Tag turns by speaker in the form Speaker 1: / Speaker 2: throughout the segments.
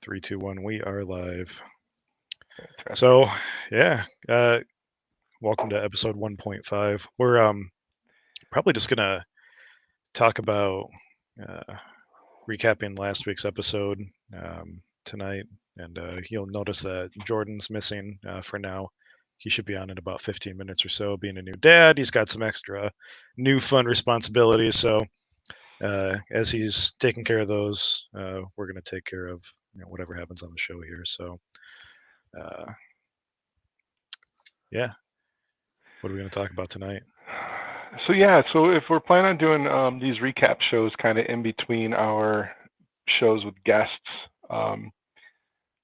Speaker 1: 3, 2, 1. We are live.
Speaker 2: Fantastic.
Speaker 1: So, yeah. Welcome to episode 1.5. We're probably just gonna talk about uh, recapping last week's episode tonight, and you'll notice that Jordan's missing for now. He should be on in about 15 minutes or so. Being a new dad, he's got some extra new fun responsibilities. So, as he's taking care of those, we're gonna take care of whatever happens on the show here. So. Uh, Yeah. What are we going to talk about tonight?
Speaker 2: So if we're planning on doing these recap shows kind of in between our shows with guests, um,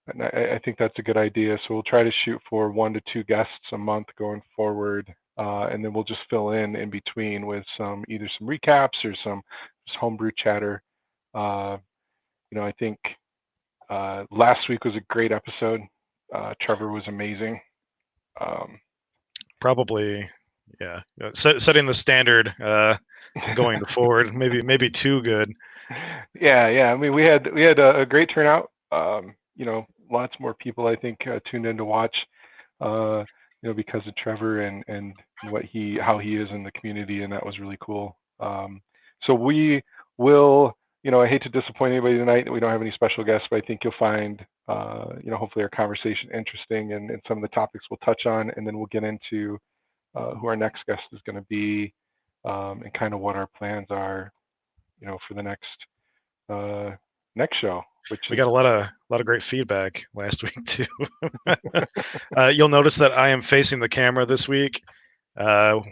Speaker 2: and I think that's a good idea. So we'll try to shoot for 1 to 2 guests a month going forward, and then we'll just fill in between with either some recaps or some just homebrew chatter. Uh, I think last week was a great episode. Trevor was amazing. Um,
Speaker 1: Probably, yeah. Setting the standard going forward. Maybe too good.
Speaker 2: Yeah. I mean, we had a great turnout. Lots more people I think tuned in to watch. Uh, because of Trevor and how he is in the community, and that was really cool. So we will. I hate to disappoint anybody tonight that we don't have any special guests, but I think you'll find, hopefully our conversation interesting and some of the topics we'll touch on, and then we'll get into who our next guest is going to be, and kind of what our plans are, for the next show, which
Speaker 1: We
Speaker 2: is
Speaker 1: got a lot of great feedback last week too. You'll notice that I am facing the camera this week. We're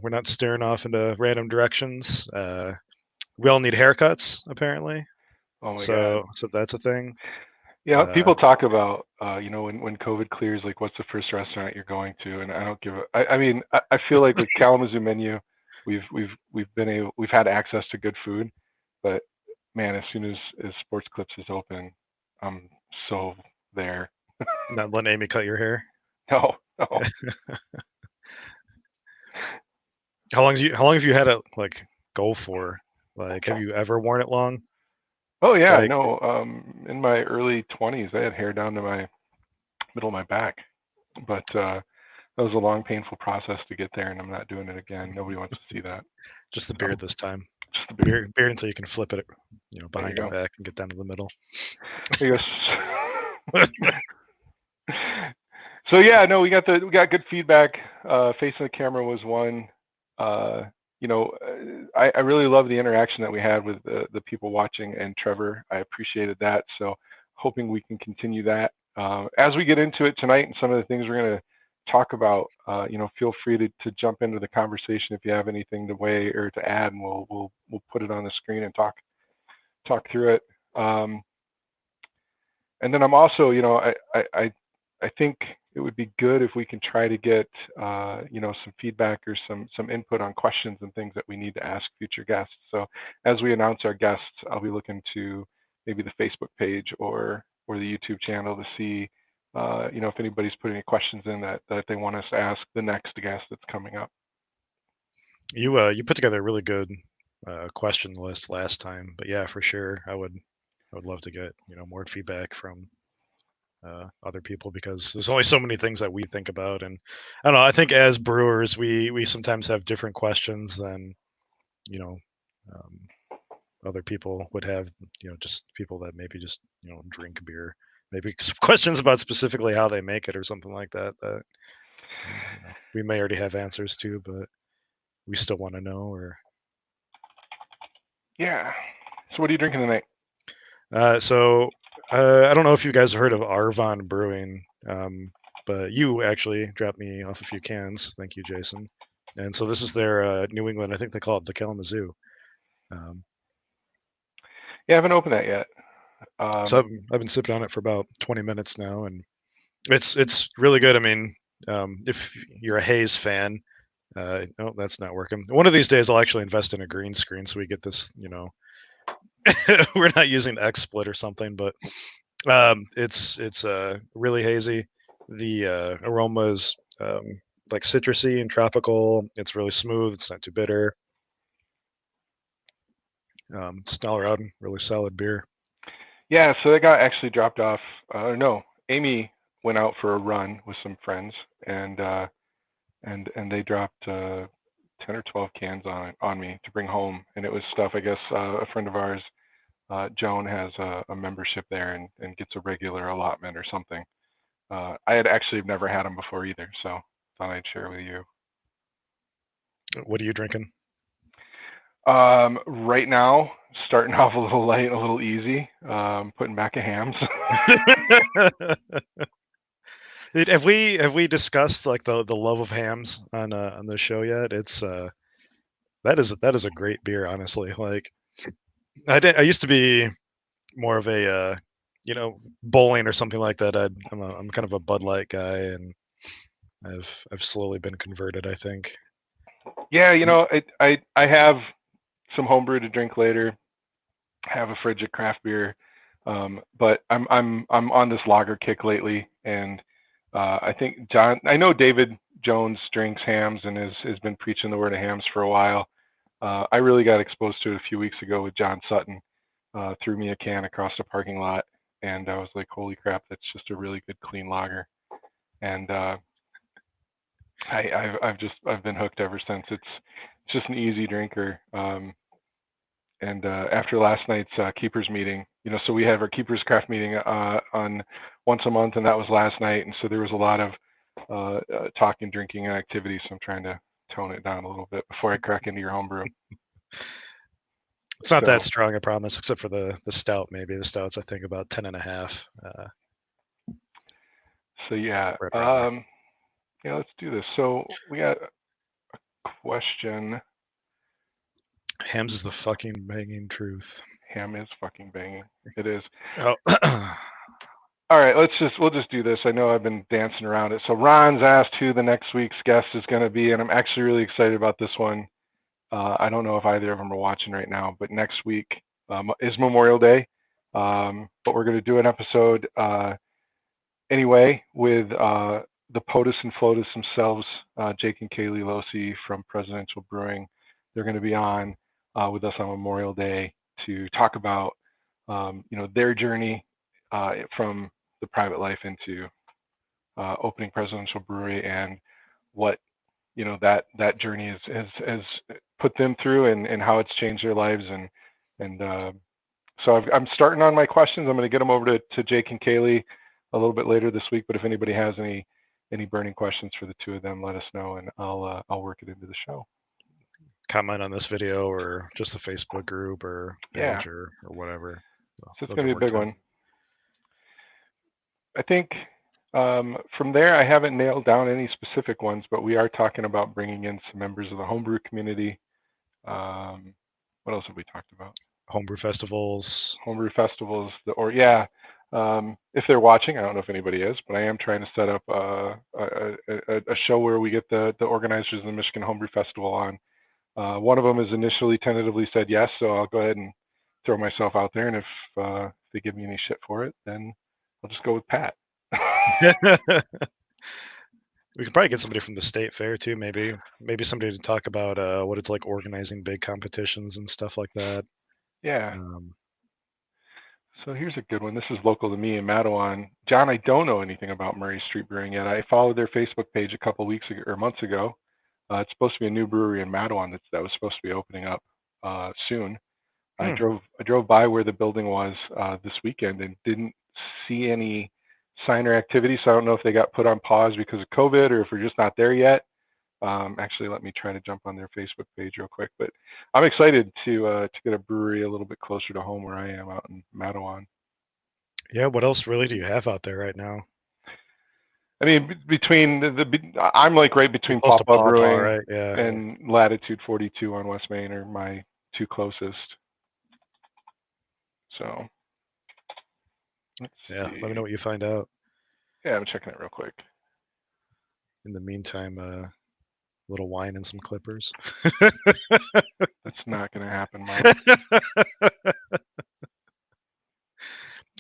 Speaker 1: not staring off into random directions. We all need haircuts apparently.
Speaker 2: oh my god.
Speaker 1: So that's a thing.
Speaker 2: Yeah,
Speaker 1: Uh,
Speaker 2: people talk about, when COVID clears, like what's the first restaurant you're going to, and I don't give a. I mean, I feel like with Kalamazoo menu, we've had access to good food, but man, as soon as Sports Clips is open, I'm so there.
Speaker 1: Not letting Amy cut your hair.
Speaker 2: No, no.
Speaker 1: How long have you had it like go for? Like, have you ever worn it long?
Speaker 2: Oh yeah,
Speaker 1: Like,
Speaker 2: no. In my early 20s, I had hair down to my middle of my back, but that was a long, painful process to get there, and I'm not doing it again. Nobody wants to see that.
Speaker 1: just the
Speaker 2: So
Speaker 1: beard this time.
Speaker 2: just the beard.
Speaker 1: Beard until you can flip it,
Speaker 2: There you
Speaker 1: behind and
Speaker 2: go.
Speaker 1: back and get down to the middle.
Speaker 2: I guess. So yeah, no, we got good feedback. Facing the camera was one. Uh, I really love the interaction that we had with the people watching and Trevor. I appreciated that. So hoping we can continue that as we get into it tonight and some of the things we're going to talk about. Feel free to jump into the conversation if you have anything to weigh or to add, and we'll put it on the screen and talk through it. And then I'm also, I think it would be good if we can try to get, some feedback or some input on questions and things that we need to ask future guests. So as we announce our guests, I'll be looking to maybe the Facebook page or the YouTube channel to see, if anybody's putting any questions in that they want us to ask the next guest that's coming up.
Speaker 1: You put together a really good question list last time, but yeah, for sure, I would love to get more feedback from other people because there's only so many things that we think about, and I don't know. I think as brewers, we sometimes have different questions than you know um, other people would have. Just people that maybe just drink beer, maybe some questions about specifically how they make it or something like that. That we may already have answers to, but we still want to know. Or
Speaker 2: Yeah. So what are you drinking tonight?
Speaker 1: so I don't know if you guys have heard of Arvon Brewing, but you actually dropped me off a few cans. Thank you, Jason. And so this is their New England. I think they call it the Kalamazoo. Um,
Speaker 2: Yeah, I haven't opened that yet.
Speaker 1: so I've been sipping on it for about 20 minutes now, and it's really good. I mean, if you're a Hayes fan, oh, that's not working. One of these days, I'll actually invest in a green screen so we get this. We're not using XSplit or something, but it's really hazy. The aroma is like citrusy and tropical. It's really smooth. It's not too bitter. It's all around really solid beer.
Speaker 2: Yeah, so that got actually dropped off. No, Amy went out for a run with some friends, and they dropped 10 or 12 cans on me to bring home, and it was stuff. I guess a friend of ours, Joan, has a membership there and gets a regular allotment or something. I had actually never had them before either, so thought I'd share with you.
Speaker 1: What are you drinking?
Speaker 2: Right now, starting off a little light, a little easy. Putting back a hams.
Speaker 1: Have we discussed like the love of hams on the show yet? It's that is a great beer, honestly. Like I used to be more of a bowling or something like that. I'm kind of a Bud Light guy, and I've slowly been converted, I think.
Speaker 2: Yeah, I have some homebrew to drink later. Have a fridge of craft beer, but I'm on this lager kick lately, and I think John. I know David Jones drinks hams and has been preaching the word of hams for a while. I really got exposed to it a few weeks ago with John Sutton. Threw me a can across the parking lot, and I was like, "Holy crap, that's just a really good clean lager." And I've been hooked ever since. It's just an easy drinker. And after last night's keepers meeting, so we have our keepers craft meeting on once a month, and that was last night. And so there was a lot of talking, drinking, and activity. So I'm trying to tone it down a little bit before I crack into your homebrew.
Speaker 1: It's not that strong, I promise, except for the stout. Maybe the stout's I think about 10.5.
Speaker 2: So yeah,
Speaker 1: right
Speaker 2: yeah, let's do this. So we got a question.
Speaker 1: Hams is the fucking banging truth.
Speaker 2: Ham is fucking banging. It is.
Speaker 1: Oh.
Speaker 2: All right, we'll just do this. I know I've been dancing around it. So Ron's asked who the next week's guest is going to be, and I'm actually really excited about this one. I don't know if either of them are watching right now, but next week is Memorial Day. But we're going to do an episode anyway with the POTUS and FLOTUS themselves, Jake and Kaylee Losi from Presidential Brewing. They're going to be on with us on Memorial Day to talk about their journey from the private life into opening Presidential Brewery and what that journey has put them through and how it's changed their lives and so I'm starting on my questions. I'm going to get them over to Jake and Kaylee a little bit later this week. But if anybody has any burning questions for the two of them, let us know and I'll work it into the show.
Speaker 1: Comment on this video or just the Facebook group or page or whatever.
Speaker 2: So it's going to be a big one. I think from there, I haven't nailed down any specific ones, but we are talking about bringing in some members of the homebrew community. What else have we talked about?
Speaker 1: Homebrew festivals.
Speaker 2: If they're watching, I don't know if anybody is, but I am trying to set up a show where we get the organizers of the Michigan Homebrew Festival on. One of them has initially tentatively said yes, so I'll go ahead and throw myself out there, and if they give me any shit for it, then I'll just go with Pat.
Speaker 1: We could probably get somebody from the state fair too, maybe somebody to talk about what it's like organizing big competitions and stuff like that.
Speaker 2: Yeah. So here's a good one. This is local to me in Matawan. John, I don't know anything about Murray Street Brewing yet. I followed their Facebook page a couple weeks ago or months ago. It's supposed to be a new brewery in Matawan that was supposed to be opening up soon. I drove by where the building was this weekend and didn't see any sign or activity. So I don't know if they got put on pause because of COVID or if we're just not there yet. Actually, let me try to jump on their Facebook page real quick. But I'm excited to get a brewery a little bit closer to home where I am out in Matawan.
Speaker 1: Yeah, what else really do you have out there right now?
Speaker 2: I mean, between I'm like right between Pop-Up Brewing
Speaker 1: right? Yeah.
Speaker 2: and Latitude 42 on West Main are my two closest. So let's see.
Speaker 1: Let me know what you find out.
Speaker 2: Yeah, I'm checking it real quick.
Speaker 1: In the meantime, a little wine and some clippers.
Speaker 2: That's not going to happen, Mike.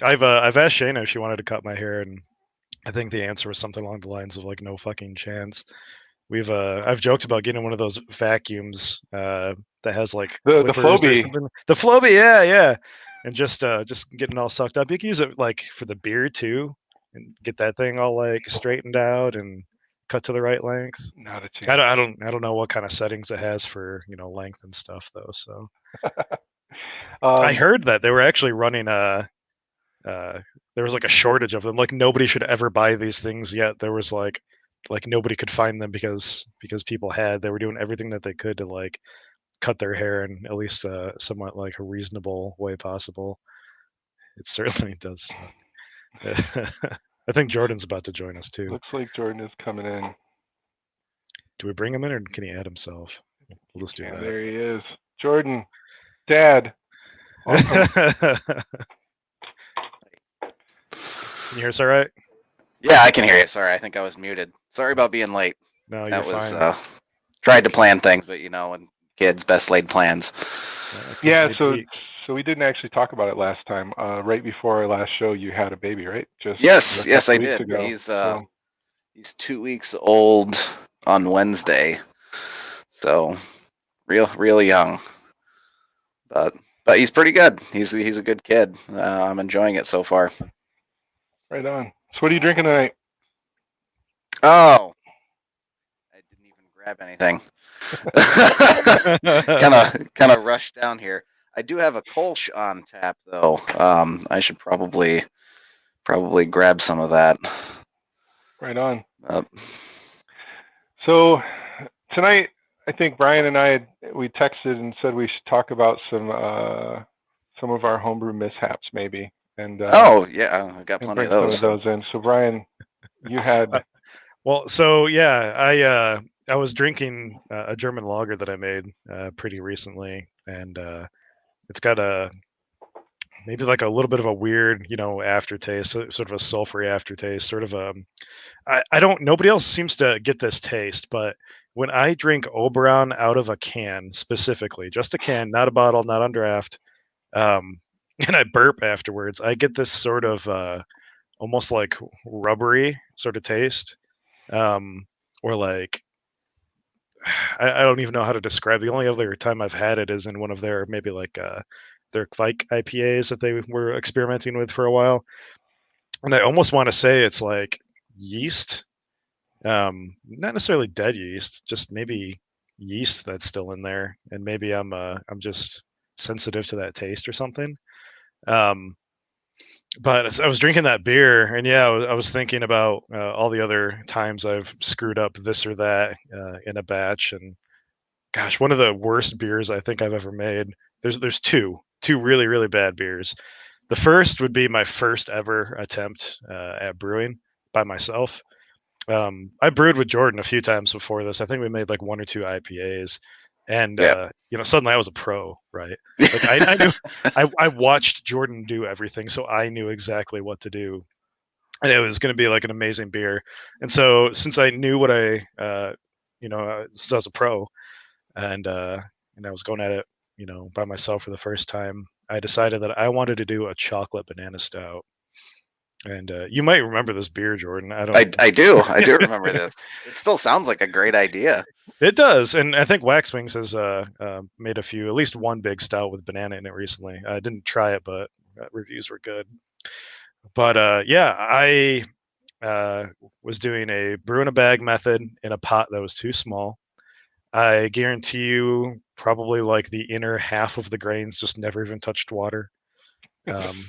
Speaker 1: I've asked Shayna if she wanted to cut my hair, and I think the answer was something along the lines of like no fucking chance. I've joked about getting one of those vacuums that has like
Speaker 2: the Flowbee.
Speaker 1: The Flowbee, yeah. and just getting all sucked up. You can use it like for the beer too, and get that thing all like straightened out and cut to the right length.
Speaker 2: Not a
Speaker 1: I
Speaker 2: chance.
Speaker 1: don't, I don't, I don't know what kind of settings it has for length and stuff though. So I
Speaker 2: um,
Speaker 1: heard that they were actually running there was like a shortage of them. Like nobody should ever buy these things yet. There was like nobody could find them because people they were doing everything that they could to like cut their hair in at least somewhat like a reasonable way possible. It certainly does suck. I think Jordan's about to join us too.
Speaker 2: looks like Jordan is coming in.
Speaker 1: Do we bring him in or can he add himself? We'll just do
Speaker 2: Yeah,
Speaker 1: that.
Speaker 2: there he is. Jordan, Dad, welcome.
Speaker 1: Can you hear us all right?
Speaker 3: Yeah, I can hear you. Sorry, I think I was muted. Sorry about being late.
Speaker 1: No,
Speaker 3: That
Speaker 1: you're
Speaker 3: was
Speaker 1: fine.
Speaker 3: tried to plan things, but when kids best laid plans.
Speaker 2: Yeah, so we didn't actually talk about it last time. Right before our last show, you had a baby, right? Just
Speaker 3: Yes,
Speaker 2: a
Speaker 3: yes,
Speaker 2: couple
Speaker 3: I
Speaker 2: weeks
Speaker 3: did.
Speaker 2: ago.
Speaker 3: He's 2 weeks old on Wednesday, so real young, but he's pretty good. He's a good kid. I'm enjoying it so far.
Speaker 2: Right on. So what are you drinking tonight?
Speaker 3: Oh, I didn't even grab anything. kind of rushed down here. I do have a Kolsch on tap though. I should probably grab some of that.
Speaker 2: Right on. So tonight, I think Brian and we texted and said we should talk about some of our homebrew mishaps maybe. And
Speaker 3: oh yeah, I got plenty of those.
Speaker 2: Some of those in. So Brian, you had.
Speaker 1: Well, so yeah, I was drinking a German lager that I made pretty recently, and it's got maybe like a little bit of a weird, aftertaste, sort of a sulfury aftertaste, sort of I don't. Nobody else seems to get this taste, but when I drink Oberon out of a can, specifically, just a can, not a bottle, not on draft, and I burp afterwards, I get this sort of almost like rubbery sort of taste, or like I don't even know how to describe. The only other time I've had it is in one of their maybe like their Kvike IPAs that they were experimenting with for a while, and I almost want to say it's like yeast, not necessarily dead yeast, just maybe yeast that's still in there, and maybe I'm just sensitive to that taste or something. Um, but I was drinking that beer, and yeah, I was thinking about all the other times I've screwed up this or that in a batch, and gosh, one of the worst beers I think I've ever made. There's two really really bad beers. The first would be my first ever attempt at brewing by myself. I brewed with Jordan a few times before this. I think we made like one or two IPAs, and
Speaker 3: Yeah.
Speaker 1: Suddenly I was a pro, right? Like I knew, I watched Jordan do everything, so I knew exactly what to do, and it was going to be like an amazing beer. And so since I knew what since I was a pro, and I was going at it, by myself for the first time, I decided that I wanted to do a chocolate banana stout. And you might remember this beer, Jordan. I don't.
Speaker 3: I do remember this. It still sounds like a great idea.
Speaker 1: It does, and I think Waxwings has made at least one big stout with banana in it recently. I didn't try it, but reviews were good. But yeah, I was doing a brew in a bag method in a pot that was too small. I guarantee you, probably like the inner half of the grains just never even touched water.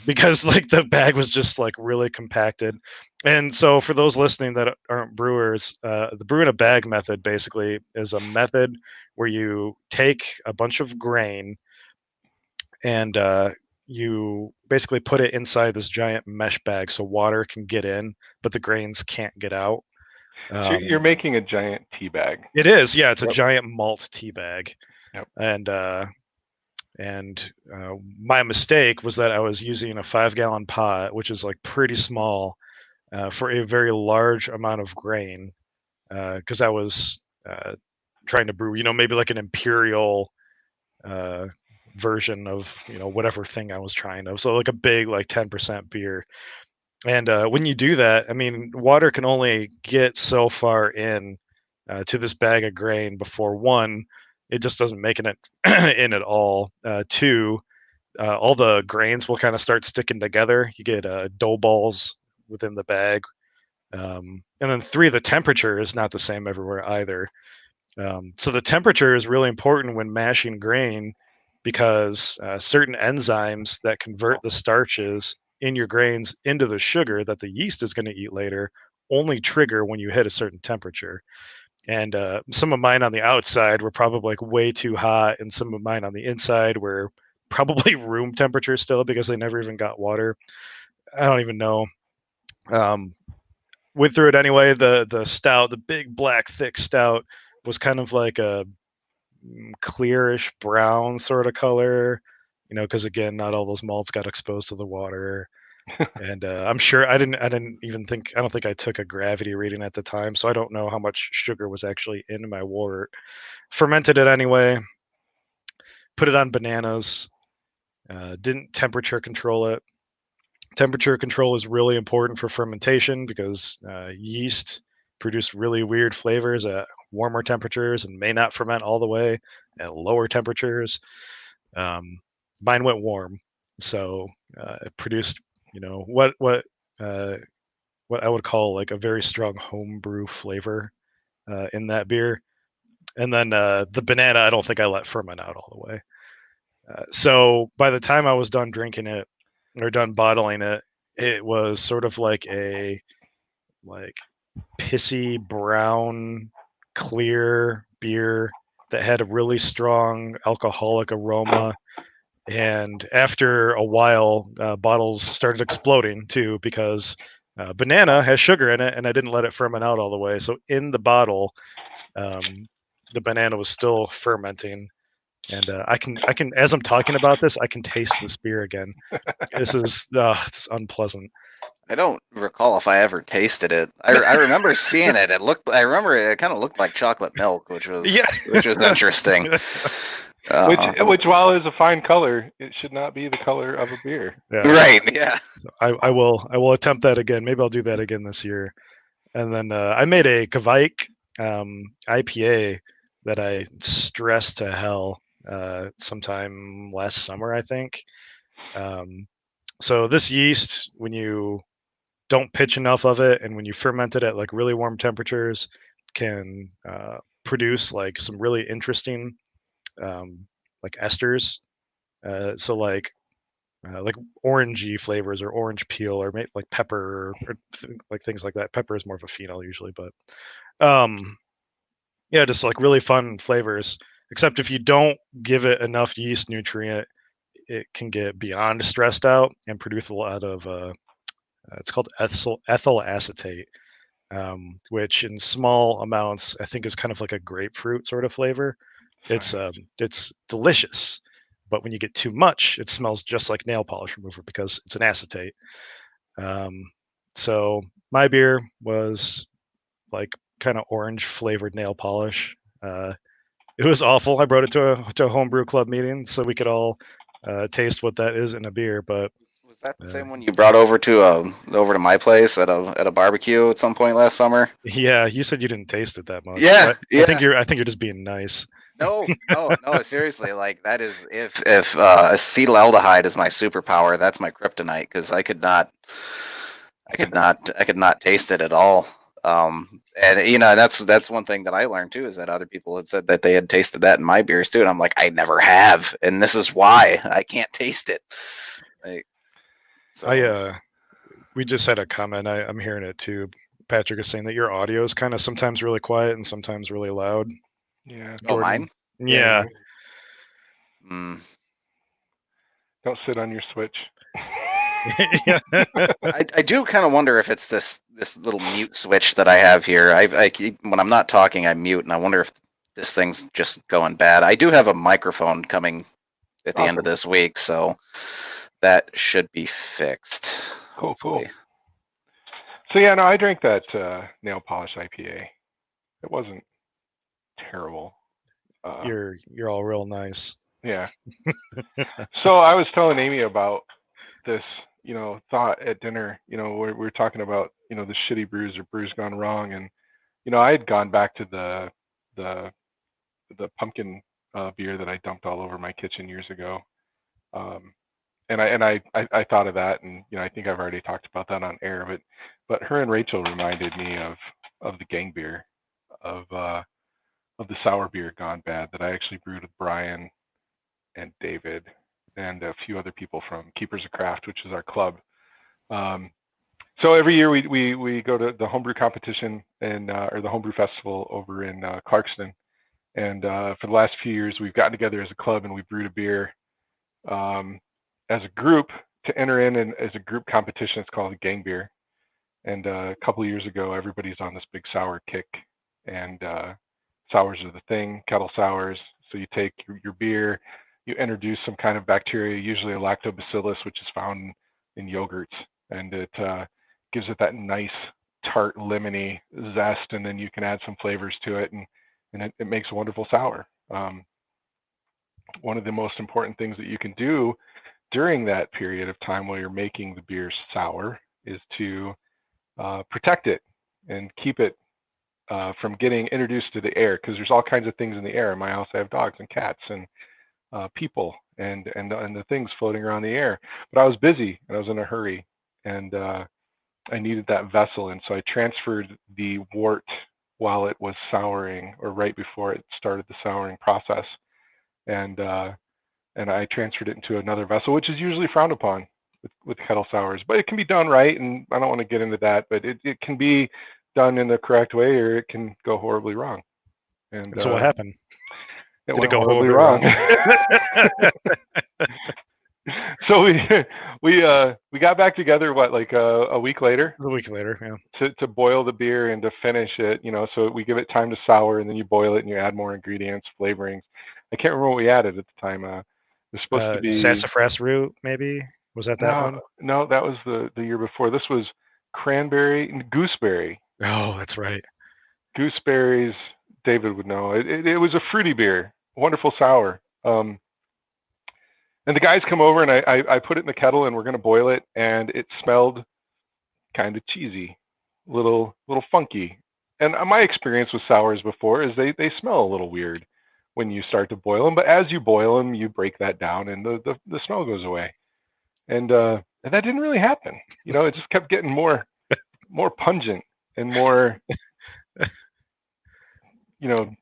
Speaker 1: Because like the bag was just like really compacted. And so for those listening that aren't brewers, the brew in a bag method basically is a method where you take a bunch of grain and you basically put it inside this giant mesh bag so water can get in, but the grains can't get out.
Speaker 2: So you're making a giant tea bag.
Speaker 1: It is, yeah. It's a giant malt tea bag.
Speaker 2: Yep.
Speaker 1: And my mistake was that I was using a 5-gallon pot, which is like pretty small for a very large amount of grain, because I was trying to brew, maybe like an imperial version of whatever thing I was trying to. So like a big like 10% beer. And when you do that, I mean, water can only get so far in to this bag of grain before one, it just doesn't make it in at all. Two, all the grains will kind of start sticking together. You get dough balls within the bag. And then 3, the temperature is not the same everywhere either. So the temperature is really important when mashing grain because certain enzymes that convert the starches in your grains into the sugar that the yeast is going to eat later only trigger when you hit a certain temperature. And some of mine on the outside were probably like way too hot, and some of mine on the inside were probably room temperature still because they never even got water. I don't even know. Went through it anyway. The stout, the big black thick stout, was kind of like a clearish brown sort of color, because again, not all those malts got exposed to the water. And I'm sure I don't think I took a gravity reading at the time, so I don't know how much sugar was actually in my wort. Fermented it anyway, put it on bananas, didn't temperature control it. Temperature control is really important for fermentation because yeast produce really weird flavors at warmer temperatures and may not ferment all the way at lower temperatures. Mine went warm, so it produced, what I would call like a very strong homebrew flavor in that beer. And then the banana, I don't think I let ferment out all the way. So by the time I was done drinking it or done bottling it, it was sort of like a pissy brown clear beer that had a really strong alcoholic aroma. And after a while, bottles started exploding too because banana has sugar in it, and I didn't let it ferment out all the way. So in the bottle, the banana was still fermenting, and I can, as I'm talking about this, I can taste this beer again. This is it's unpleasant.
Speaker 3: I don't recall if I ever tasted it. I remember seeing it. I remember it kind of looked like chocolate milk, which was interesting.
Speaker 2: Which while is a fine color, it should not be the color of a beer.
Speaker 1: Yeah.
Speaker 3: Right. Yeah.
Speaker 1: So I will attempt that again. Maybe I'll do that again this year. And then I made a Kvike IPA that I stressed to hell sometime last summer, I think. So this yeast, when you don't pitch enough of it, and when you ferment it at like really warm temperatures, can produce like some really interesting like esters. So like orangey flavors or orange peel or like pepper or like things like that. Pepper is more of a phenol usually, but yeah, just like really fun flavors. Except if you don't give it enough yeast nutrient, it can get beyond stressed out and produce a lot of it's called ethyl acetate, which in small amounts I think is kind of like a grapefruit sort of flavor. It's delicious, but when you get too much, it smells just like nail polish remover because it's an acetate. So my beer was like kind of orange flavored nail polish. It was awful. I brought it to a homebrew club meeting so we could all taste what that is in a beer. But
Speaker 3: was that the same one you brought over to my place at a barbecue at some point last summer?
Speaker 1: Yeah, you said you didn't taste it that much.
Speaker 3: Yeah,
Speaker 1: I think you're just being nice.
Speaker 3: No, seriously. Like that is if acetaldehyde is my superpower, that's my kryptonite because I could not taste it at all. And that's one thing that I learned too is that other people had said that they had tasted that in my beers too, and I'm like, I never have, and this is why I can't taste it. Like, so
Speaker 1: we just had a comment. I'm hearing it too. Patrick is saying that your audio is kind of sometimes really quiet and sometimes really loud.
Speaker 2: Yeah.
Speaker 3: Oh, mine?
Speaker 1: Yeah.
Speaker 3: Mm.
Speaker 2: Don't sit on your Switch.
Speaker 1: Yeah.
Speaker 3: I do kind of wonder if it's this little mute switch that I have here. I keep, when I'm not talking, I mute, and I wonder if this thing's just going bad. I do have a microphone coming at the end of this week, so that should be fixed. Hopefully.
Speaker 2: Cool. So yeah, no, I drank that nail polish IPA. It wasn't terrible.
Speaker 1: You're all real nice.
Speaker 2: Yeah. So I was telling Amy about this, thought at dinner, where we were talking about, the shitty brews or brews gone wrong. And, I had gone back to the pumpkin beer that I dumped all over my kitchen years ago. I thought of that, and I think I've already talked about that on air, but her and Rachel reminded me of the gang beer, of the sour beer gone bad that I actually brewed with Brian and David and a few other people from Keepers of Craft, which is our club. So every year we go to the homebrew competition or the homebrew festival over in Clarkston, and for the last few years we've gotten together as a club and we brewed a beer as a group to enter in, and as a group competition. It's called a gang beer, and a couple of years ago everybody's on this big sour kick, and sours are the thing, kettle sours. So you take your beer, you introduce some kind of bacteria, usually a lactobacillus, which is found in yogurts, and it gives it that nice tart lemony zest, and then you can add some flavors to it, and it makes a wonderful sour. One of the most important things that you can do during that period of time while you're making the beer sour is to protect it and keep it from getting introduced to the air, because there's all kinds of things in the air. In my house I have dogs and cats and people and the things floating around the air. But I was busy and I was in a hurry, and I needed that vessel, and so I transferred the wort while it was souring, or right before it started the souring process, and I transferred it into another vessel, which is usually frowned upon with kettle sours, but it can be done right, and I don't want to get into that, but it can be done in the correct way, or it can go horribly wrong. And
Speaker 1: so what happened?
Speaker 2: It
Speaker 1: Did
Speaker 2: went
Speaker 1: it go
Speaker 2: horribly wrong. So we got back together like a week later.
Speaker 1: A week later, yeah.
Speaker 2: To boil the beer and to finish it, so we give it time to sour, and then you boil it and you add more ingredients, flavorings. I can't remember what we added at the time. It was supposed to be
Speaker 1: sassafras root, maybe. Was that one?
Speaker 2: No, that was the year before. This was cranberry and gooseberry.
Speaker 1: Oh, that's right.
Speaker 2: Gooseberries, David would know. It was a fruity beer, wonderful sour. And the guys come over, and I put it in the kettle, and we're going to boil it, and it smelled kind of cheesy, little funky. And my experience with sours before is they smell a little weird when you start to boil them, but as you boil them, you break that down, and the smell goes away. And that didn't really happen. It just kept getting more pungent and more,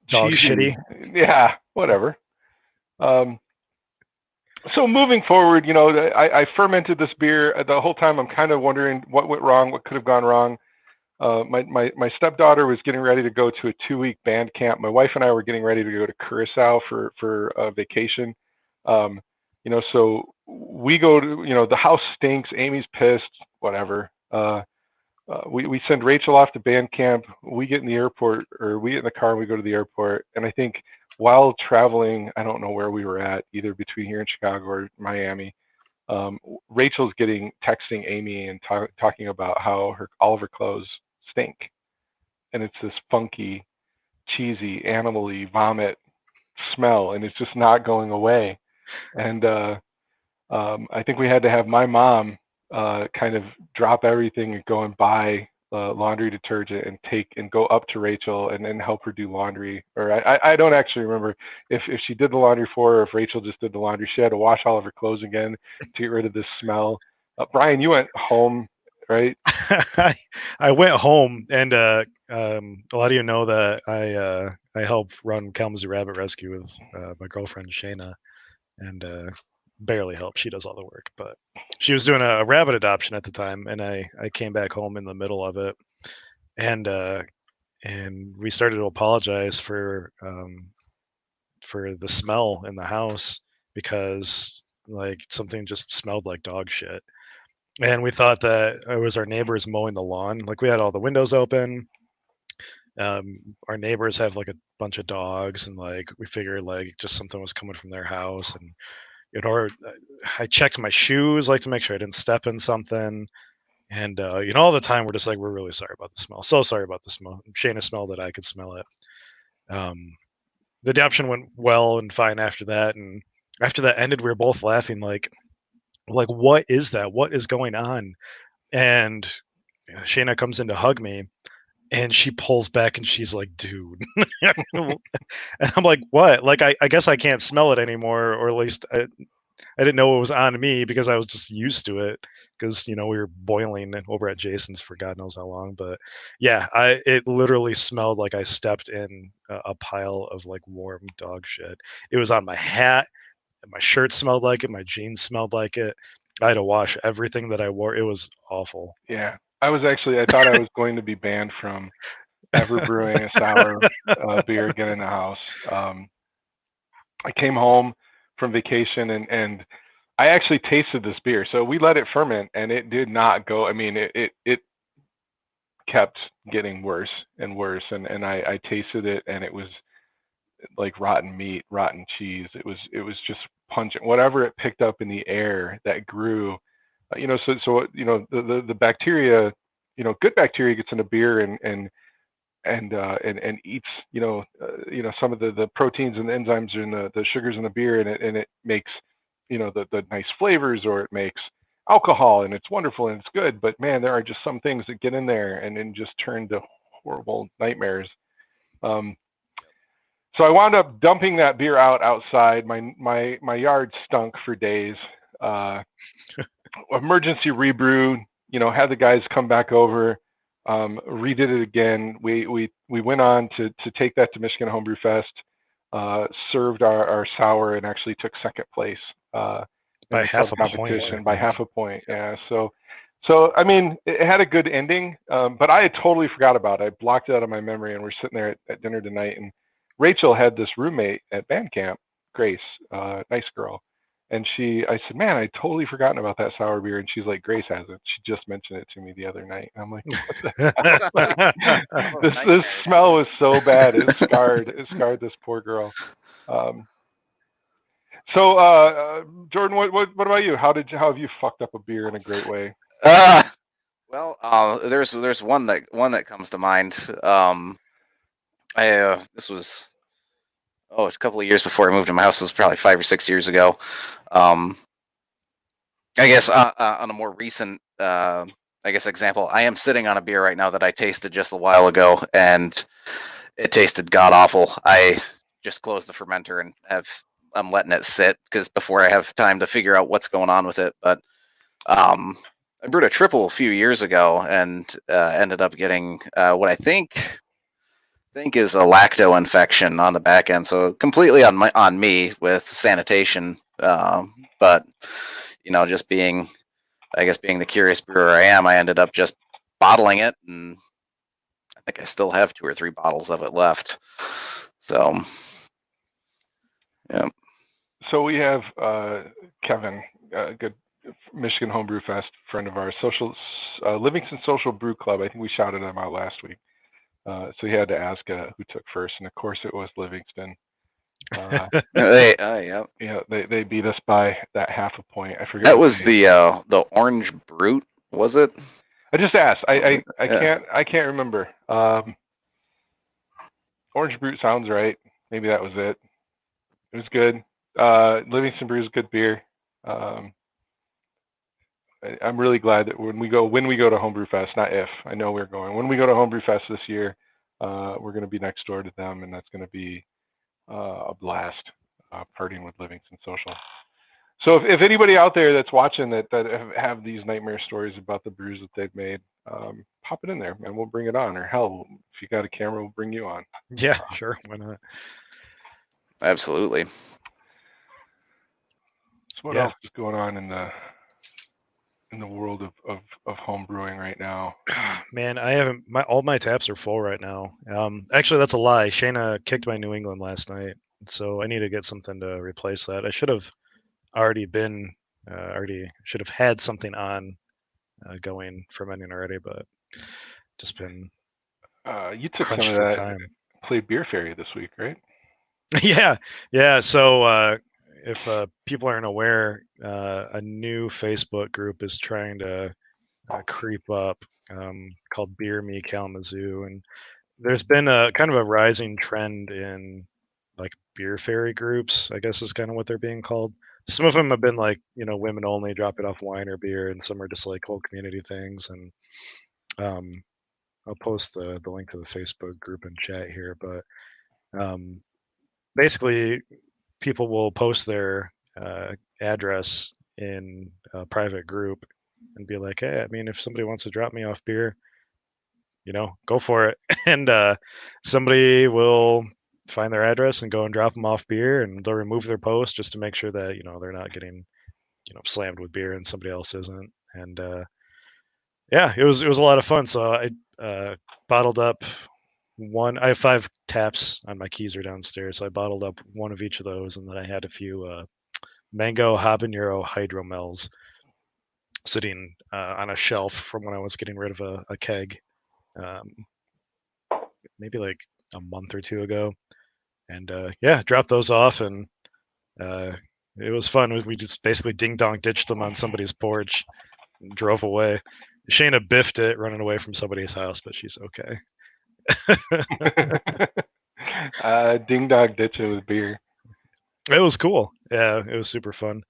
Speaker 1: dog
Speaker 2: cheesy.
Speaker 1: shitty.
Speaker 2: Yeah, whatever. So moving forward, I fermented this beer. The whole time I'm kind of wondering what went wrong, what could have gone wrong. My stepdaughter was getting ready to go to a 2-week band camp. My wife and I were getting ready to go to Curacao for a vacation. So we go to, the house stinks. Amy's pissed, whatever. We send Rachel off to band camp. We get in the airport, or we get in the car and we go to the airport. And I think while traveling, I don't know where we were at, either between here in Chicago or Miami, Rachel's texting Amy and talking about how all of her clothes stink. And it's this funky, cheesy, animal-y vomit smell, and it's just not going away. And I think we had to have my mom kind of drop everything and go and buy laundry detergent and go up to Rachel and then help her do laundry. Or I don't actually remember if she did the laundry for her, or if Rachel just did the laundry. She had to wash all of her clothes again to get rid of this smell. Brian, you went home, right?
Speaker 1: I went home, and a lot of you know that I help run Kalamazoo Rabbit Rescue with my girlfriend Shayna, and barely help. She does all the work, but she was doing a rabbit adoption at the time, and I came back home in the middle of it, and we started to apologize for the smell in the house, because like something just smelled like dog shit. And we thought that it was our neighbors mowing the lawn. Like, we had all the windows open. Our neighbors have like a bunch of dogs, and like we figured like just something was coming from their house. And I checked my shoes, like, to make sure I didn't step in something. And all the time we're just like, we're really sorry about the smell. So sorry about the smell. Shayna smelled it. I could smell it. The adoption went well and fine after that. And after that ended, we were both laughing like, what is that? What is going on? And Shayna comes in to hug me, and she pulls back, and she's like, dude. And I'm like, what? Like, I guess I can't smell it anymore, or at least didn't know it was on me because I was just used to it because we were boiling over at Jason's for God knows how long. But yeah, it literally smelled like I stepped in a pile of like warm dog shit. It was on my hat. My shirt smelled like it. My jeans smelled like it. I had to wash everything that I wore. It was awful.
Speaker 2: Yeah, I thought I was going to be banned from ever brewing a sour beer again in the house. I came home from vacation and I actually tasted this beer. So we let it ferment and it did not go. I mean, it kept getting worse and worse. And I tasted it and it was like rotten meat, rotten cheese. It was just pungent. Whatever it picked up in the air that grew, so the bacteria, good bacteria gets into beer and eats some of the proteins and the enzymes and the sugars in the beer and it makes the nice flavors, or it makes alcohol, and it's wonderful and it's good. But man, there are just some things that get in there and then just turn to horrible nightmares. So I wound up dumping that beer outside. My yard stunk for days. Emergency rebrew. Had the guys come back over, redid it again. We went on to take that to Michigan Homebrew Fest. Served our sour and actually took second place in
Speaker 1: By
Speaker 2: the
Speaker 1: half a point,
Speaker 2: competition by half a point. Yeah. So I mean, it had a good ending, but I had totally forgot about it. I blocked it out of my memory, and we're sitting there at dinner tonight, and Rachel had this roommate at band camp, Grace, nice girl. And I said, man, I totally forgotten about that sour beer. And she's like, Grace hasn't. She just mentioned it to me the other night. And I'm like, what the hell? This smell was so bad. It scarred this poor girl. So Jordan, what about you? How have you fucked up a beer in a great way?
Speaker 3: Well, there's one that comes to mind. This was it's a couple of years before I moved to my house. It was probably 5 or 6 years ago. I guess on a more recent example, I am sitting on a beer right now that I tasted just a while ago, and it tasted god awful. I just closed the fermenter and I'm letting it sit because before I have time to figure out what's going on with it. But I brewed a triple a few years ago and ended up getting what I think is a lacto infection on the back end. So completely on me with sanitation. But just being the curious brewer I am, I ended up just bottling it, and I think I still have 2 or 3 bottles of it left. So, yeah.
Speaker 2: So we have Kevin, a good Michigan Homebrew Fest friend of ours, Livingston Social Brew Club. I think we shouted him out last week. So he had to ask who took first, and of course it was Livingston. They beat us by that half a point. I forget.
Speaker 3: That was the Orange Brute, was it?
Speaker 2: I just asked. I can't remember. Orange Brute sounds right. Maybe that was it. It was good. Livingston Brews good beer. I'm really glad that when we go to Homebrew Fest, not if, I know we're going. When we go to Homebrew Fest this year, we're going to be next door to them, and that's going to be a blast, partying with Livingston Social. So if anybody out there that's watching that have these nightmare stories about the brews that they've made, pop it in there, and we'll bring it on. Or hell, if you got a camera, we'll bring you on.
Speaker 1: Yeah, sure. Why not?
Speaker 3: Absolutely.
Speaker 2: So what else is going on in the world of home brewing right now?
Speaker 1: Man, I haven't. All my taps are full right now. Actually, that's a lie. Shayna kicked my New England last night, so I need to get something to replace that. I should have already should have had something on going fermenting already, but just been.
Speaker 2: You took some of that. Time. Played Beer Fairy this week, right?
Speaker 1: yeah. So if people aren't aware, a new Facebook group is trying to creep up called Beer Me Kalamazoo, and there's been a kind of a rising trend in like beer fairy groups, I guess is kind of what they're being called. Some of them have been like, women only, drop it off wine or beer, and some are just like whole community things. And I'll post the link to the Facebook group in chat here, but basically people will post their address in a private group and be like, hey, I mean, if somebody wants to drop me off beer, go for it. And somebody will find their address and go and drop them off beer, and they'll remove their post just to make sure that they're not getting slammed with beer and somebody else isn't. And yeah, it was a lot of fun. So I bottled up one. I have 5 taps on my keezer downstairs, so I bottled up one of each of those, and then I had a few mango habanero hydromels sitting on a shelf from when I was getting rid of a keg, maybe like a month or 2 ago. And yeah, dropped those off, and it was fun. We just basically ding dong ditched them on somebody's porch and drove away. Shayna biffed it running away from somebody's house, but she's okay.
Speaker 2: Ding dong ditch it with beer.
Speaker 1: It was cool. Yeah, it was super fun.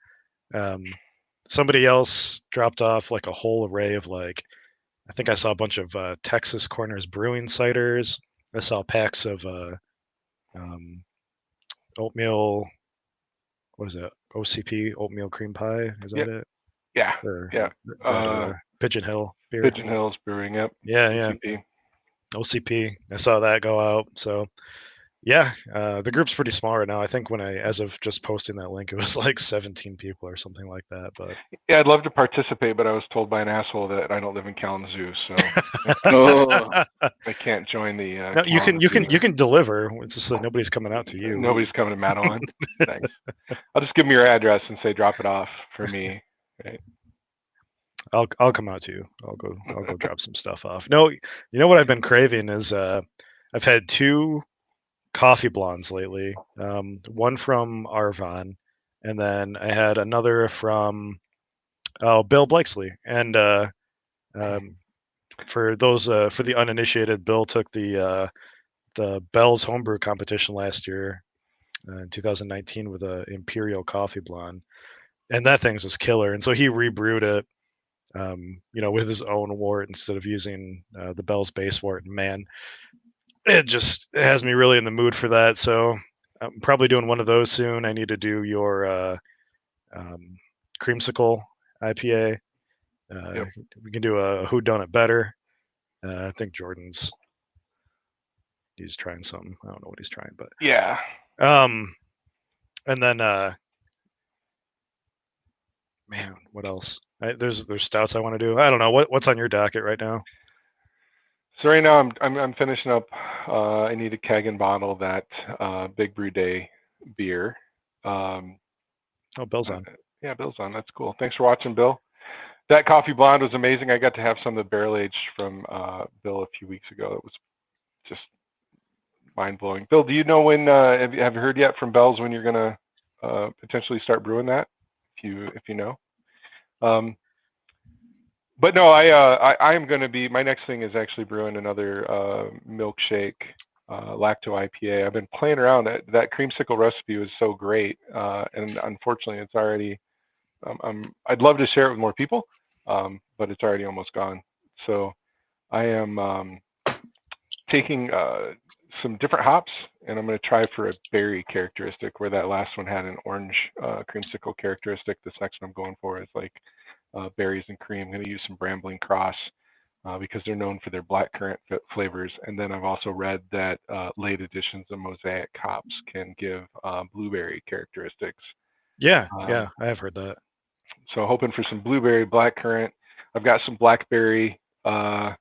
Speaker 1: Somebody else dropped off like a whole array of I think I saw a bunch of Texas Corners Brewing ciders. I saw packs of oatmeal. What is it? OCP, oatmeal cream pie. Is that it?
Speaker 2: Yeah.
Speaker 1: Or
Speaker 2: Yeah.
Speaker 1: that, Pigeon Hill beer.
Speaker 2: Pigeon Hill's Brewing. Yep.
Speaker 1: Yeah,
Speaker 2: OCP.
Speaker 1: yeah. OCP. I saw that go out. So yeah, the group's pretty small right now. I think as of just posting that link, it was like 17 people or something like that. But
Speaker 2: yeah, I'd love to participate, but I was told by an asshole that I don't live in Kalamazoo, so I can't join the.
Speaker 1: No, you can deliver. It's just like nobody's coming out to you.
Speaker 2: Nobody's coming to Madawan. Thanks. I'll just give them your address and say drop it off for me. Right?
Speaker 1: I'll come out to you. I'll go drop some stuff off. No, you know what I've been craving is I've had 2 coffee blondes lately. One from Arvon, and then I had another from Bill Blakesley. And for those for the uninitiated, Bill took the Bell's homebrew competition last year in 2019 with a Imperial Coffee Blonde, and that thing's just killer. And so he rebrewed it, with his own wort instead of using the Bell's base wort. And man, it has me really in the mood for that. So I'm probably doing one of those soon. I need to do your creamsicle IPA.
Speaker 2: Yep.
Speaker 1: We can do a Who Done It Better. I think he's trying something. I don't know what he's trying, but
Speaker 2: yeah.
Speaker 1: And then man, what else? There's stouts I want to do. I don't know what's on your docket right now.
Speaker 2: So right now I'm finishing up. I need a keg and bottle that Big Brew Day beer.
Speaker 1: Oh, Bill's on.
Speaker 2: Yeah, Bill's on. That's cool. Thanks for watching, Bill. That coffee blonde was amazing. I got to have some of the barrel aged from Bill a few weeks ago. It was just mind blowing. Bill, do you know when? Have you heard yet from Bell's when you're gonna potentially start brewing that? If you know. But no, I am going to be. My next thing is actually brewing another milkshake lacto IPA. I've been playing around. That creamsicle recipe was so great, and unfortunately, it's already. I'd love to share it with more people, but it's already almost gone. So I am taking some different hops, and I'm going to try for a berry characteristic where that last one had an orange creamsicle characteristic. This next one I'm going for is like berries and cream. I'm going to use some Brambling Cross because they're known for their blackcurrant flavors. And then I've also read that late additions of mosaic hops can give blueberry characteristics.
Speaker 1: Yeah, yeah, I have heard that.
Speaker 2: So hoping for some blueberry, blackcurrant. I've got some blackberry, some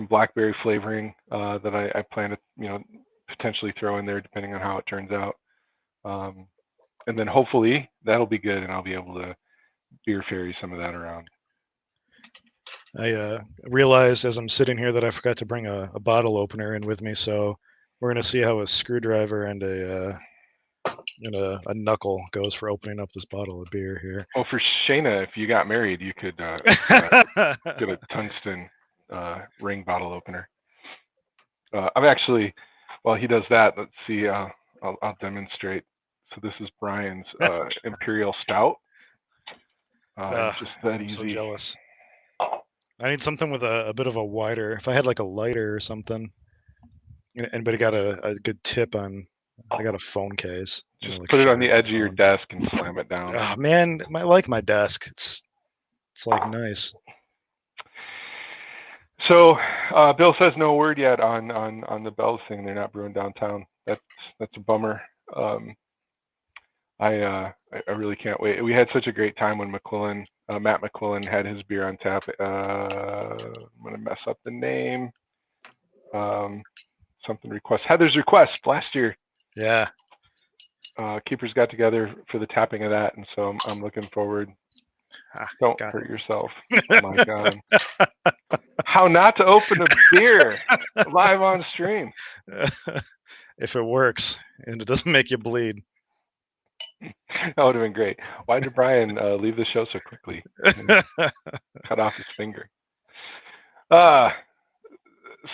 Speaker 2: blackberry flavoring that I plan to potentially throw in there depending on how it turns out. And then hopefully that'll be good, and I'll be able to beer ferry some of that around.
Speaker 1: I realized as I'm sitting here that I forgot to bring a bottle opener in with me, so we're gonna see how a screwdriver and a knuckle goes for opening up this bottle of beer here.
Speaker 2: Oh, for Shayna, if you got married, you could get a tungsten ring bottle opener. I'm actually, while he does that, let's see. I'll demonstrate. So this is Brian's Imperial Stout. Just that
Speaker 1: I'm
Speaker 2: easy.
Speaker 1: so jealous. I need something with a bit of a wider. If I had like a lighter or something. Anybody got a good tip on I got a phone case.
Speaker 2: Just
Speaker 1: like
Speaker 2: put it on the
Speaker 1: shatter
Speaker 2: edge of your
Speaker 1: phone.
Speaker 2: desk and slam it down.
Speaker 1: Oh man, I like my desk. It's like nice.
Speaker 2: So Bill says no word yet on the Bells thing. They're not brewing downtown. That's a bummer. I really can't wait. We had such a great time when Matt McClellan had his beer on tap. I'm gonna mess up the name. Heather's Request last year.
Speaker 1: Yeah.
Speaker 2: Keepers got together for the tapping of that, and so I'm looking forward. Don't hurt yourself. Oh my God. How not to open a beer live on stream.
Speaker 1: If it works and it doesn't make you bleed.
Speaker 2: That would have been great. Why did Brian leave the show so quickly? Cut off his finger.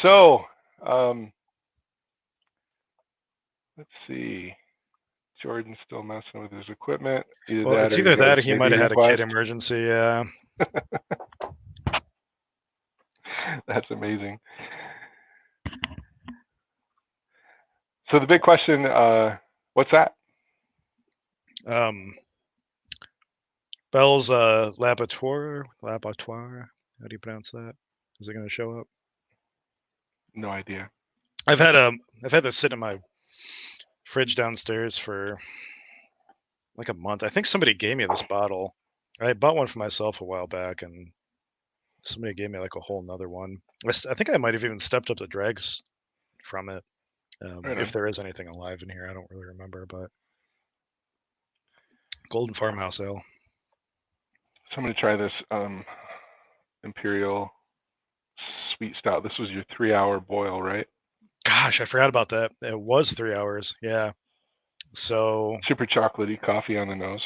Speaker 2: So let's see. Jordan's still messing with his equipment.
Speaker 1: Well, it's either that or he might have had a kid emergency. Yeah.
Speaker 2: That's amazing. So the big question, what's that?
Speaker 1: Bell's Laboratoire. How do you pronounce that? Is it going to show up?
Speaker 2: No idea.
Speaker 1: I've had this sit in my fridge downstairs for like a month. I think somebody gave me this bottle. I bought one for myself a while back, and somebody gave me like a whole nother one. I think I might have even stepped up the dregs from it. If there is anything alive in here, I don't really remember, but Golden Farmhouse Ale.
Speaker 2: So I'm going to try this Imperial Sweet Stout. This was your 3-hour boil, right?
Speaker 1: Gosh, I forgot about that. It was 3 hours. Yeah. So
Speaker 2: super chocolatey, coffee on the nose,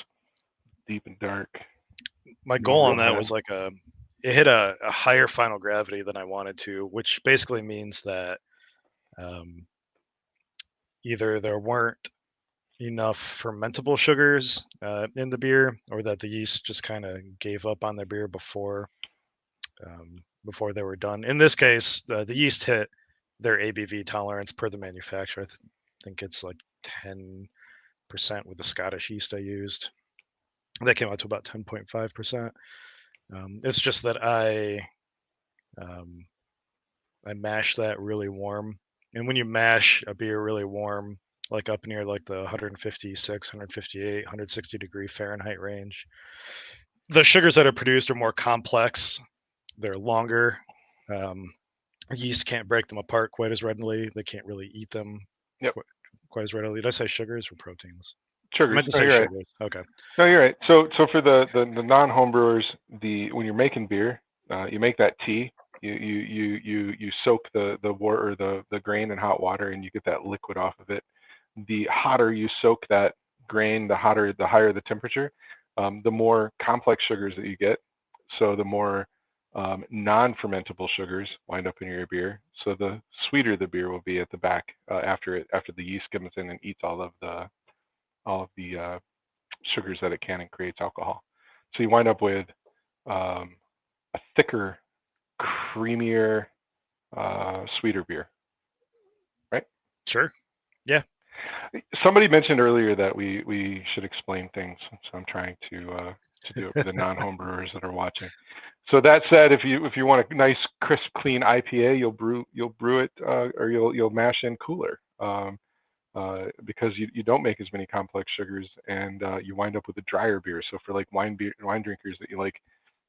Speaker 2: deep and dark.
Speaker 1: My goal on that was like it hit a higher final gravity than I wanted to, which basically means that either there weren't enough fermentable sugars in the beer, or that the yeast just kind of gave up on the beer before they were done. In this case, the yeast hit their ABV tolerance per the manufacturer. I think it's like 10% with the Scottish yeast I used. That came out to about 10.5%. It's just that I mash that really warm, and when you mash a beer really warm, like up near like the 156, 158, 160 degree Fahrenheit range, the sugars that are produced are more complex. They're longer. Yeast can't break them apart quite as readily. They can't really eat them quite as readily. Did I say sugars or proteins?
Speaker 2: Sugars.
Speaker 1: I meant to say sugars. Right. Okay.
Speaker 2: No, you're right. So for the non-home brewers, when you're making beer, you make that tea. You soak the grain in hot water, and you get that liquid off of it. The hotter you soak that grain, the higher the temperature, the more complex sugars that you get. So the more non-fermentable sugars wind up in your beer. So the sweeter the beer will be at the back after the yeast comes in and eats all of the sugars that it can and creates alcohol. So you wind up with a thicker, creamier, sweeter beer, right?
Speaker 1: Sure. Yeah.
Speaker 2: Somebody mentioned earlier that we should explain things, so I'm trying to do it for the non-home brewers that are watching. So that said, if you want a nice, crisp, clean IPA, you'll brew it, or you'll mash in cooler. Because you don't make as many complex sugars, and you wind up with a drier beer. So for like wine drinkers that you like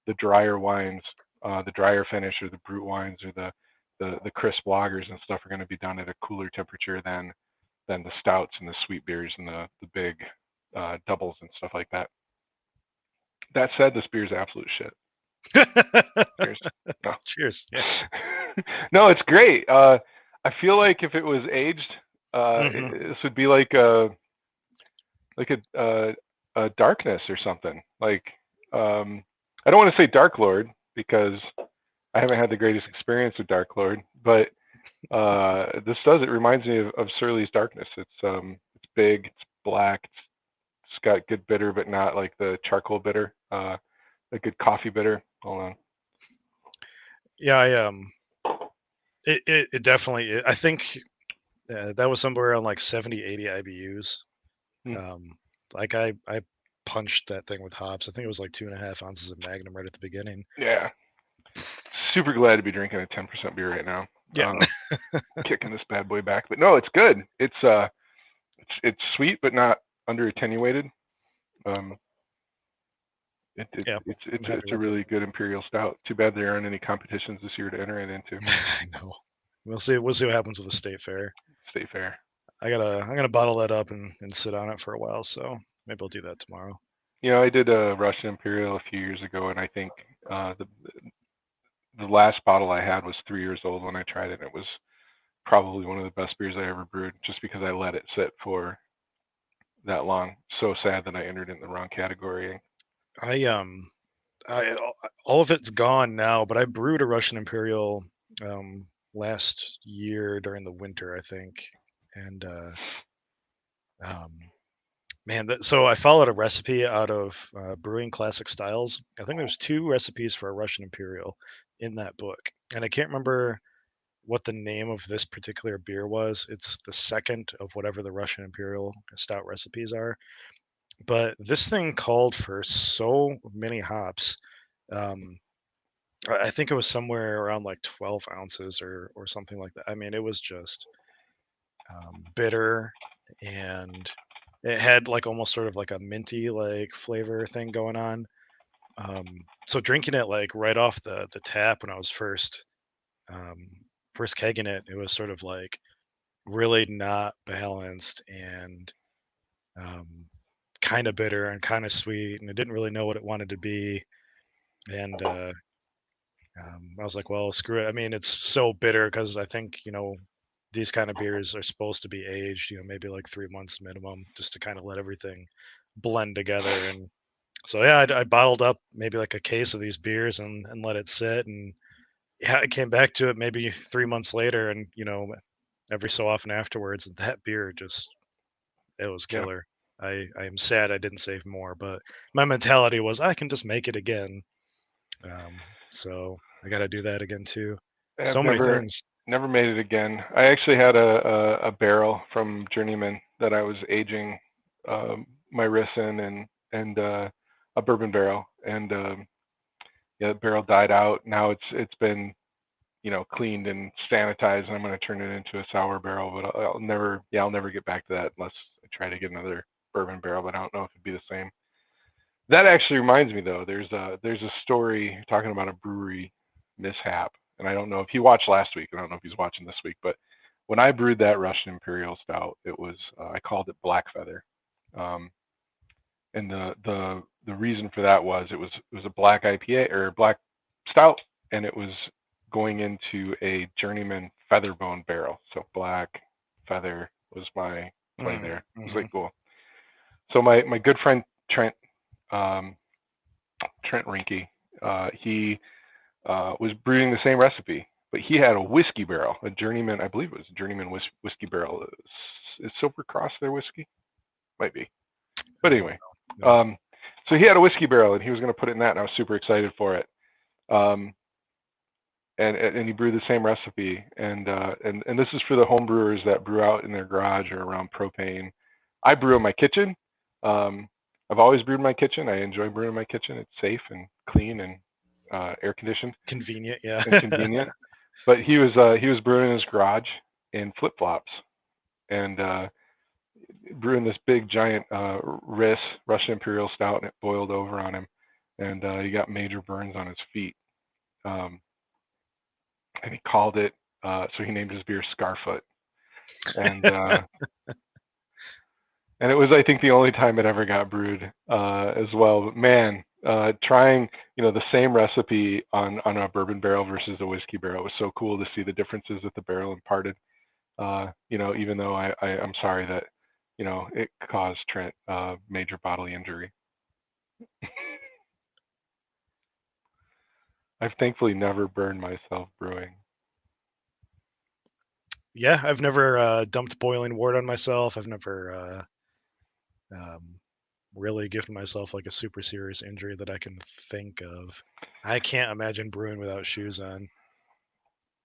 Speaker 2: the drier wines, the drier finish, or the brut wines, or the crisp lagers and stuff are going to be done at a cooler temperature than the stouts and the sweet beers and the big doubles and stuff like that. That said, this beer is absolute shit. Cheers. No.
Speaker 1: Cheers. Yeah.
Speaker 2: No, it's great. I feel like if it was aged, this would be like a darkness or something. Like I don't want to say Dark Lord because I haven't had the greatest experience with Dark Lord, but this does. It reminds me of Surly's Darkness. It's big, it's black, it's got good bitter, but not like the charcoal bitter. A good coffee bitter. Hold on.
Speaker 1: Yeah, it definitely. I think that was somewhere around like 70, 80 IBUs.
Speaker 2: Hmm.
Speaker 1: Like I punched that thing with hops. I think it was like 2.5 ounces of Magnum right at the beginning.
Speaker 2: Yeah. Super glad to be drinking a 10% beer right now.
Speaker 1: Yeah.
Speaker 2: Kicking this bad boy back, but no, it's good. It's sweet but not under attenuated.
Speaker 1: Yeah, I'm happy
Speaker 2: It's a
Speaker 1: with it.
Speaker 2: really good imperial stout. Too bad there aren't any competitions this year to enter it into.
Speaker 1: I know. We'll see what happens with the state fair.
Speaker 2: State fair.
Speaker 1: I'm gonna bottle that up and sit on it for a while. So maybe I'll do that tomorrow.
Speaker 2: I did a Russian Imperial a few years ago, and I think the last bottle I had was 3 years old when I tried it. It was probably one of the best beers I ever brewed, just because I let it sit for that long. So sad that I entered it in the wrong category.
Speaker 1: I all of it's gone now, but I brewed a Russian Imperial last year during the winter, I think, and man, so I followed a recipe out of Brewing Classic Styles. I think there's 2 recipes for a Russian Imperial in that book, and I can't remember what the name of this particular beer was. It's the second of whatever the Russian Imperial stout recipes are. But this thing called for so many hops. Um, I think it was somewhere around like 12 ounces or something like that. I mean, it was just bitter, and it had like almost sort of like a minty like flavor thing going on. So drinking it like right off the tap when I was um, first kegging it, it was sort of like really not balanced and um, kind of bitter and kind of sweet, and it didn't really know what it wanted to be. And I was like, well, screw it. I mean, it's so bitter because I think these kind of beers are supposed to be aged, maybe like 3 months minimum, just to kind of let everything blend together. And so yeah, I bottled up maybe like a case of these beers and let it sit. And yeah, I came back to it maybe 3 months later, and every so often afterwards, that beer just it was
Speaker 2: Yeah.
Speaker 1: killer. I am sad I didn't save more, but my mentality was I can just make it again. So I got to do that again too.
Speaker 2: I've
Speaker 1: So many things.
Speaker 2: never made it again. I actually had a barrel from Journeyman that I was aging my ris in, and a bourbon barrel, and yeah, the barrel died out. Now it's been cleaned and sanitized, and I'm going to turn it into a sour barrel. But I'll never get back to that unless I try to get another bourbon barrel. But I don't know if it'd be the same. That actually reminds me, though. There's a story talking about a brewery mishap, and I don't know if he watched last week. I don't know if he's watching this week, but when I brewed that Russian Imperial Stout, it was I called it Black Feather, and the reason for that was it was a black IPA or black stout, and it was going into a Journeyman Featherbone barrel. So Black Feather was my play there. It was like cool. So my good friend Trent Rinke, he was brewing the same recipe, but he had a whiskey barrel, a Journeyman, I believe it was a Journeyman whiskey barrel. Is Silver Cross their whiskey? Might be. But anyway, so he had a whiskey barrel, and he was going to put it in that, and I was super excited for it. And he brewed the same recipe, and this is for the home brewers that brew out in their garage or around propane. I brew in my kitchen. I've always brewed in my kitchen. I enjoy brewing in my kitchen. It's safe and clean and air conditioned.
Speaker 1: Convenient, yeah.
Speaker 2: And convenient. But he was brewing in his garage in flip flops, and brewing this big giant Russian Imperial Stout, and it boiled over on him, and he got major burns on his feet. And he called it, so he named his beer Scarfoot. And and it was, I think, the only time it ever got brewed as well. But man, trying the same recipe on a bourbon barrel versus a whiskey barrel, it was so cool to see the differences that the barrel imparted. Even though I'm sorry that it caused Trent major bodily injury. I've thankfully never burned myself brewing.
Speaker 1: Yeah, I've never dumped boiling wort on myself. I've never really given myself like a super serious injury that I can think of. I can't imagine brewing without shoes on.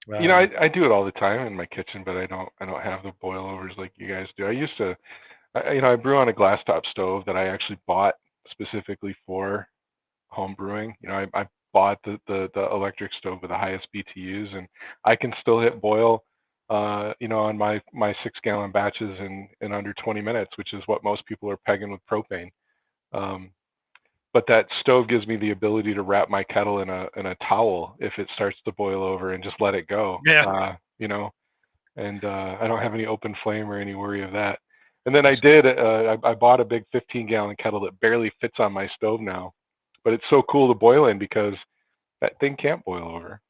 Speaker 2: You know, I do it all the time in my kitchen, but I don't have the boil overs like you guys do. I used to, I brew on a glass top stove that I actually bought specifically for home brewing. You know, I bought the electric stove with the highest BTUs, and I can still hit boil, you know, on my 6-gallon batches in under 20 minutes, which is what most people are pegging with propane. But that stove gives me the ability to wrap my kettle in a towel if it starts to boil over and just let it go.
Speaker 1: Yeah.
Speaker 2: You know, and I don't have any open flame or any worry of that. And then I bought a big 15-gallon kettle that barely fits on my stove now, but it's so cool to boil in because that thing can't boil over.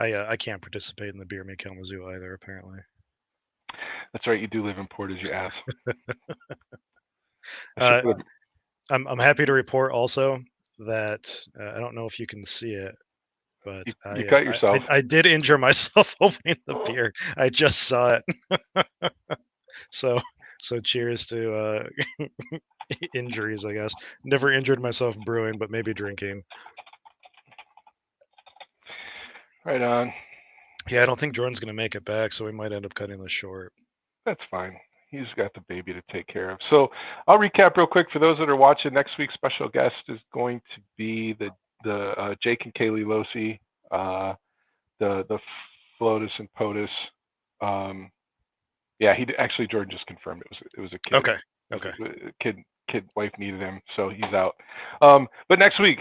Speaker 1: I can't participate in the beer me Kalamazoo either, apparently.
Speaker 2: That's right, you do live in Portage, you ass.
Speaker 1: I'm happy to report also that I don't know if you can see it, but
Speaker 2: you cut yourself.
Speaker 1: I did injure myself opening the beer. I just saw it. so cheers to injuries, I guess. Never injured myself brewing, but maybe drinking.
Speaker 2: Right on.
Speaker 1: Yeah, I don't think Jordan's going to make it back, so we might end up cutting this short.
Speaker 2: That's fine. He's got the baby to take care of. So I'll recap real quick for those that are watching. Next week's special guest is going to be the Jake and Kaylee Losi, the Flotus and POTUS. Yeah, actually Jordan just confirmed it was a kid.
Speaker 1: Okay.
Speaker 2: Kid wife needed him, so he's out. But next week,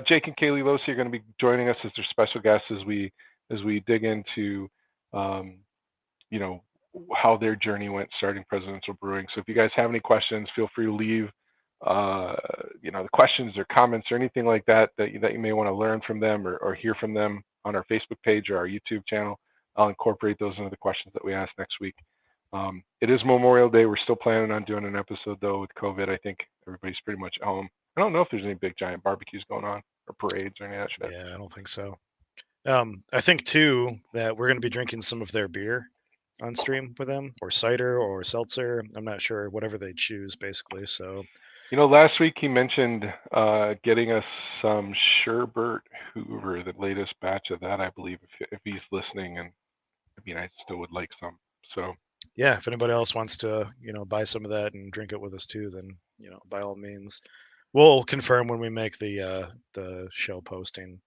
Speaker 2: Jake and Kaylee Losi are going to be joining us as their special guests as we dig into you know, how their journey went starting Presidential Brewing. So if you guys have any questions, feel free to leave you know, the questions or comments or anything like that you may want to learn from them or hear from them on our Facebook page or our YouTube channel. I'll incorporate those into the questions that we ask next week. It is Memorial Day. We're still planning on doing an episode though with COVID. I think everybody's pretty much at home. I don't know if there's any big giant barbecues going on or parades or any of that shit.
Speaker 1: Yeah, I don't think so. I think too that we're going to be drinking some of their beer on stream with them, or cider or seltzer. I'm not sure, whatever they choose, basically. So,
Speaker 2: you know, last week he mentioned getting us some Sherbert Hoover, the latest batch of that, I believe, if he's listening. And I mean, I still would like some. So
Speaker 1: yeah, if anybody else wants to, you know, buy some of that and drink it with us too, then, you know, by all means. We'll confirm when we make the show posting.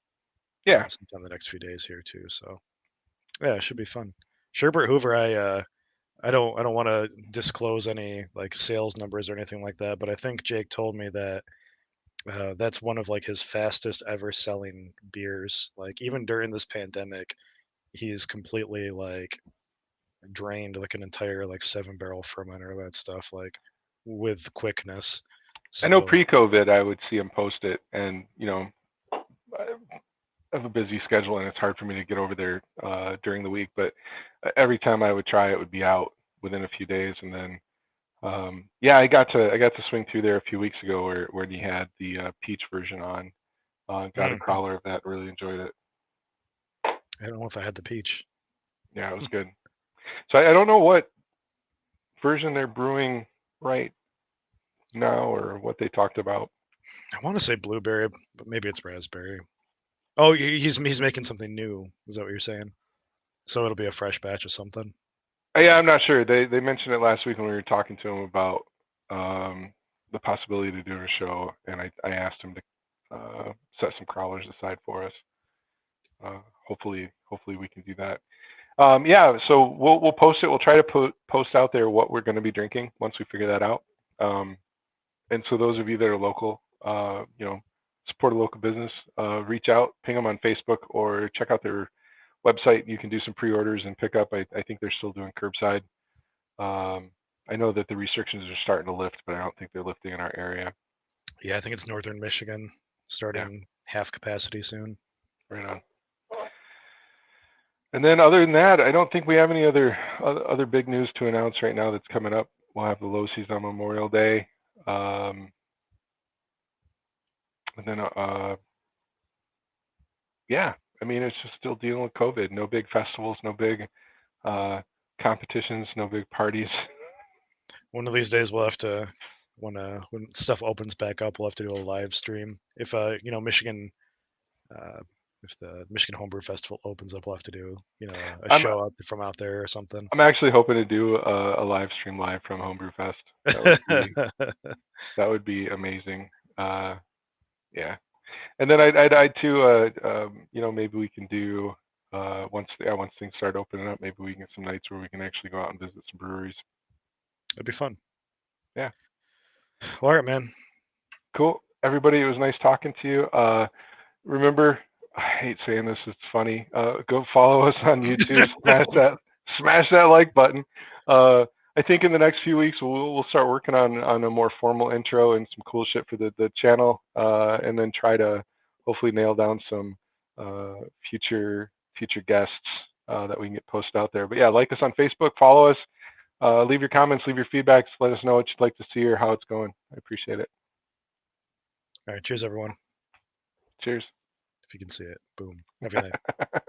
Speaker 2: Yeah,
Speaker 1: sometime the next few days here too. So yeah, it should be fun. Sherbert Hoover, I don't want to disclose any like sales numbers or anything like that, but I think Jake told me that that's one of like his fastest ever selling beers. Like even during this pandemic, he's completely like drained like an entire like 7-barrel fermenter, that stuff, like with quickness. So,
Speaker 2: I know pre-COVID I would see him post it, and you know, I have a busy schedule and it's hard for me to get over there during the week. But every time I would try, it would be out within a few days, and then yeah, I got to swing through there a few weeks ago where he had the peach version on. Got a crowler of that, really enjoyed it.
Speaker 1: I don't know if I had the peach.
Speaker 2: Yeah, it was good. So I don't know what version they're brewing right now or what they talked about.
Speaker 1: I want to say blueberry, but maybe it's raspberry. Oh, he's making something new. Is that what you're saying? So it'll be a fresh batch of something.
Speaker 2: Yeah, I'm not sure. They mentioned it last week when we were talking to him about the possibility to do a show, and I asked him to set some crawlers aside for us. Hopefully we can do that. Yeah, so we'll post it. We'll try to post out there what we're going to be drinking once we figure that out. And so those of you that are local, you know, support a local business, reach out, ping them on Facebook, or check out their website. You can do some pre-orders and pick up. I think they're still doing curbside. I know that the restrictions are starting to lift, but I don't think they're lifting in our area.
Speaker 1: Yeah, I think it's northern Michigan, starting half capacity soon.
Speaker 2: Right on. And then other than that, I don't think we have any other big news to announce right now that's coming up. We'll have the Losi's on Memorial Day. And then, yeah, I mean, it's just still dealing with COVID. No big festivals, no big competitions, no big parties.
Speaker 1: One of these days we'll have to, when stuff opens back up, we'll have to do a live stream. If you know, Michigan if the Michigan Homebrew Festival opens up, we'll have to do, you know, a
Speaker 2: I'm-
Speaker 1: show from out there or something.
Speaker 2: I'm actually hoping to do a live stream live from Homebrew Fest. That would be amazing. Yeah, and then I'd too. You know, maybe we can do once things start opening up, maybe we can get some nights where we can actually go out and visit some breweries.
Speaker 1: It'd be fun.
Speaker 2: Yeah.
Speaker 1: Well, all right, man.
Speaker 2: Cool. Everybody, it was nice talking to you. Remember, I hate saying this, it's funny. Go follow us on YouTube. smash that like button. I think in the next few weeks we'll start working on a more formal intro and some cool shit for the channel, and then try to hopefully nail down some future guests that we can get posted out there. But yeah, like us on Facebook, follow us, leave your comments, leave your feedbacks, let us know what you'd like to see or how it's going. I appreciate it.
Speaker 1: All right, cheers, everyone.
Speaker 2: Cheers.
Speaker 1: If you can see it, boom. Have a good night.